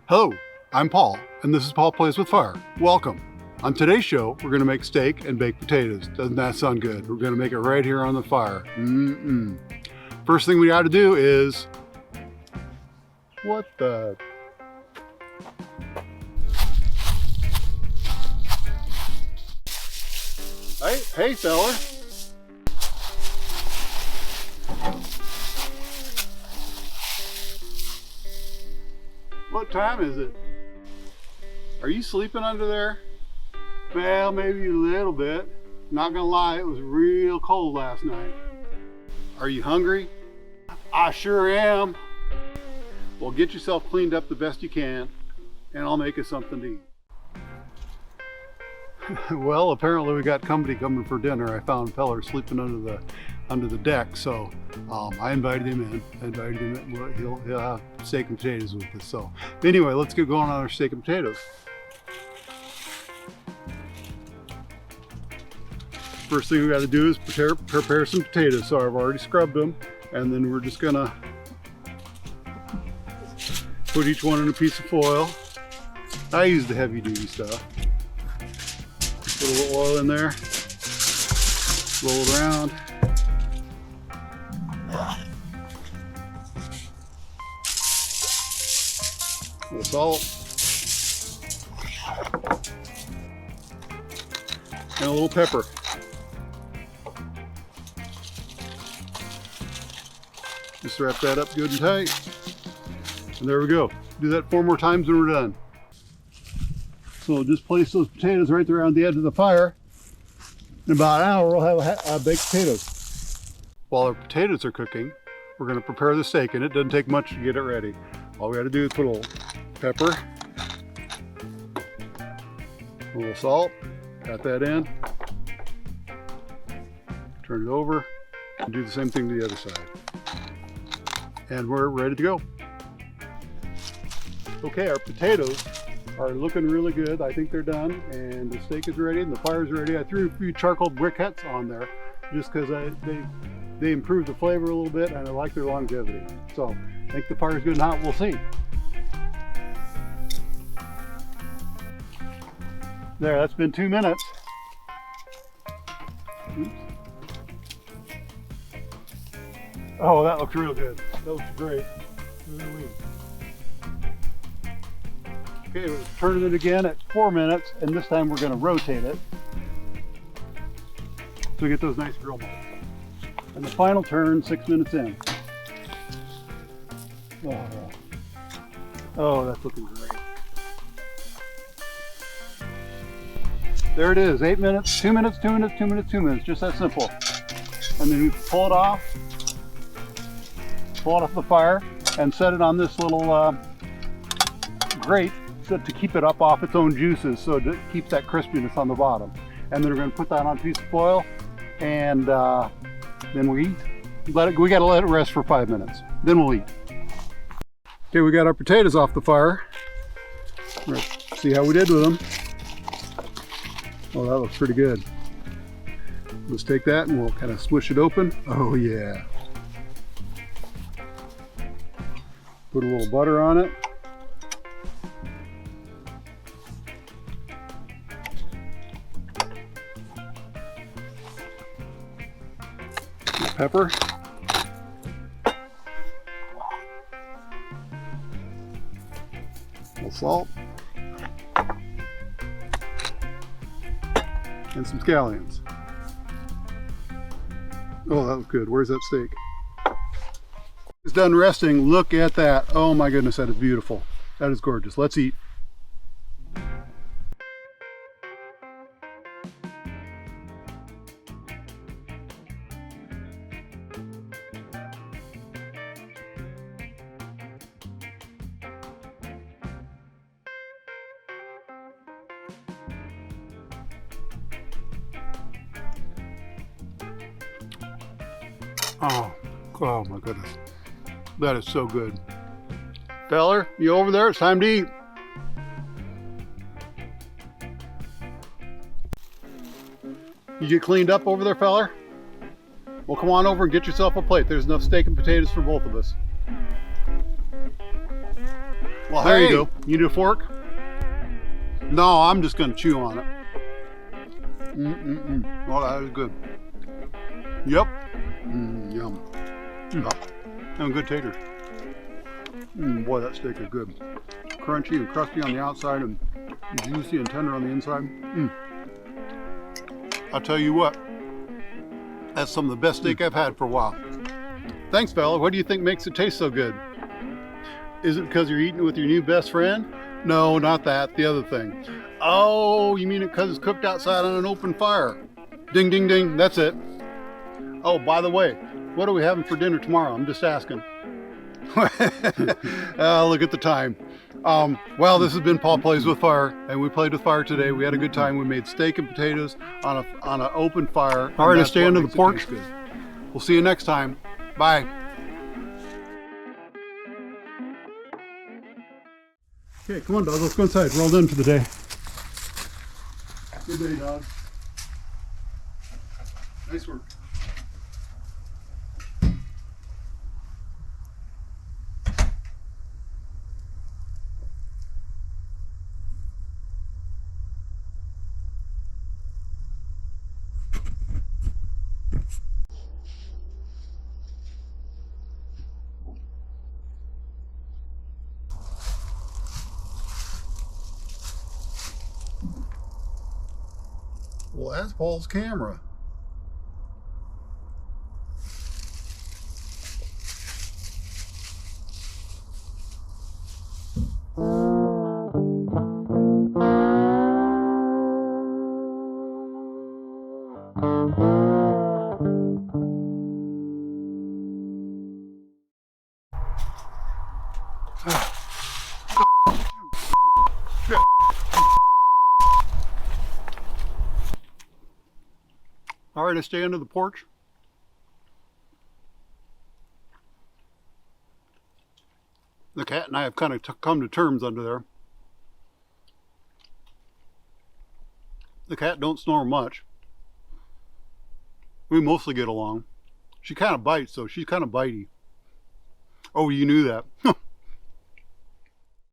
Hello, I'm Paul, and this is Paul Plays with Fire. Welcome. On today's show, we're going to make steak and baked potatoes. Doesn't that sound good? We're going to make it right here on the fire. First thing we got to do is... What the... Hey fella. What time is it? Are you sleeping under there? Well, maybe a little bit. Not gonna lie, it was real cold last night. Are you hungry? I sure am. Well, get yourself cleaned up the best you can, and I'll make you something to eat. Well, apparently we got company coming for dinner. I found a fella sleeping under the deck, so I invited him in. Well, he'll have steak and potatoes with us. So anyway, let's get going on our steak and potatoes. First thing we got to do is prepare some potatoes. So I've already scrubbed them, and then we're just gonna put each one in a piece of foil. I use the heavy duty stuff. Put a little oil in there, roll it around. A little salt. And a little pepper. Just wrap that up good and tight. And there we go. Do that 4 more times and we're done. So just place those potatoes right there on the edge of the fire. In about an hour, we'll have baked potatoes. While our potatoes are cooking, we're going to prepare the steak, and it doesn't take much to get it ready. All we got to do is put a little pepper, a little salt, pat that in, turn it over, and do the same thing to the other side. And we're ready to go. Okay, our potatoes are looking really good. I think they're done, and the steak is ready and the fire's ready. I threw a few charcoal briquettes on there just because they improve the flavor a little bit, and I like their longevity. So I think the fire's good and hot. We'll see. There, that's been 2 minutes. Oops. Oh, that looks real good. That looks great. Okay, we're turning it again at 4 minutes, and this time we're going to rotate it so we get those nice grill marks. And the final turn, 6 minutes in. Oh, that's looking great. There it is, 8 minutes, 2 minutes, 2 minutes, 2 minutes, 2 minutes, just that simple. And then we pull it off the fire, and set it on this little grate to keep it up off its own juices, so to keep that crispiness on the bottom. And then we're going to put that on a piece of foil, and then we eat. We got to let it rest for 5 minutes. Then we'll eat. Okay, we got our potatoes off the fire. Let's see how we did with them. Oh, that looks pretty good. Let's take that and we'll kind of swish it open. Oh yeah. Put a little butter on it. Pepper. A little salt. And some scallions. Oh, that was good. Where's that steak? It's done resting. Look at that. Oh my goodness, that is beautiful. That is gorgeous. Let's eat. Oh my goodness. That is so good. Feller, you over there? It's time to eat. You get cleaned up over there, feller? Well, come on over and get yourself a plate. There's enough steak and potatoes for both of us. Well, there you go. You need a fork? No, I'm just going to chew on it. Oh, that is good. Yep. Yum. And good taters. Boy, that steak is good. Crunchy and crusty on the outside and juicy and tender on the inside. I'll tell you what, that's some of the best steak I've had for a while. Thanks, fella. What do you think makes it taste so good? Is it because you're eating it with your new best friend? No, not that. The other thing. Oh, you mean it because it's cooked outside on an open fire? Ding, ding, ding. That's it. Oh, by the way, what are we having for dinner tomorrow? I'm just asking. Look at the time. Well, this has been Paul Plays with Fire, and we played with fire today. We had a good time. We made steak and potatoes on an open fire. All right, to stay under the porch. We'll see you next time. Bye. Okay, come on, dog. Let's go inside. We're all done for the day. Good day, dog. Nice work. Well, that's Paul's camera. All right, I stay under the porch. The cat and I have kind of come to terms under there. The cat don't snore much. We mostly get along. She kind of bites, though. She's kind of bitey. Oh, you knew that.